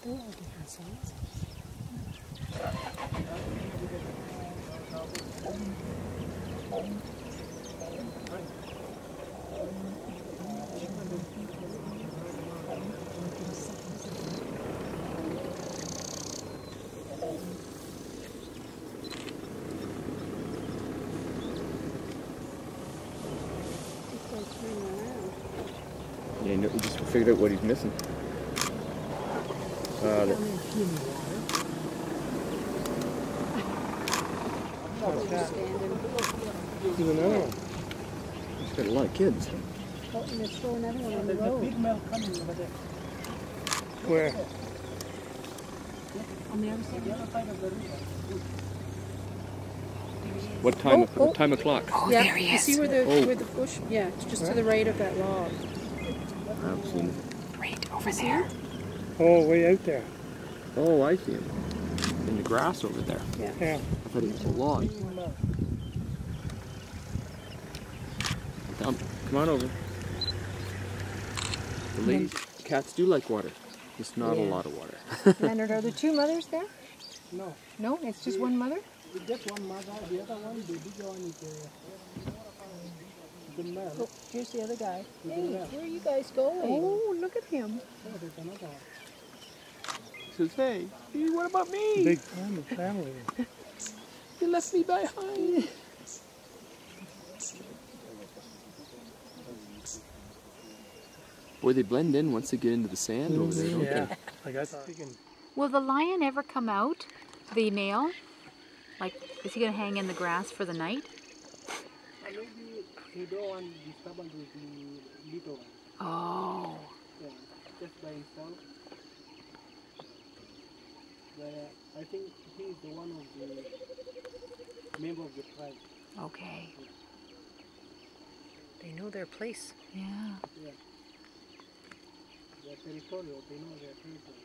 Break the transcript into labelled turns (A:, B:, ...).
A: Yeah, you just figured out what he's missing.
B: There's another one.
A: He's got a lot of kids.
C: Oh, and there's still another one on the road.
B: Big male coming over there. Where?
C: On the other side.
B: The other side of the river.
A: What time o'clock?
C: Oh, yeah. There he is. You see where the bush? Yeah, it's just to the right of that log.
A: I've seen him.
C: Right over there.
B: Oh, way out there.
A: Oh, I see him. In the grass over there.
C: Yeah.
B: Yeah.
A: I thought he was a log. Come on over. The ladies, cats do like water. Just not a lot of water.
C: Leonard, are there two mothers there?
B: No.
C: No, it's just one mother?
B: Just one mother. The other one, the bigger one is the male.
C: Oh, here's the other guy.
B: The
C: Hey,
B: male.
C: where are you guys going? Oh, look at him.
B: Oh, there's another one.
A: He says, hey, what about me?
B: Big family.
A: You left me behind. Boy, they blend in once they get into the sand over there, don't
B: Yeah.
A: they?
B: Like I thought.
D: Will the lion ever come out, the male? Like, is he going to hang in the grass for the night?
B: Maybe he don't want disturbance with the little one.
D: Oh.
B: Yeah, just by himself. But I think he is the one of the member of the tribe.
D: Okay.
C: They know their place.
D: Yeah.
B: Yeah. They're territorial, they know their territory.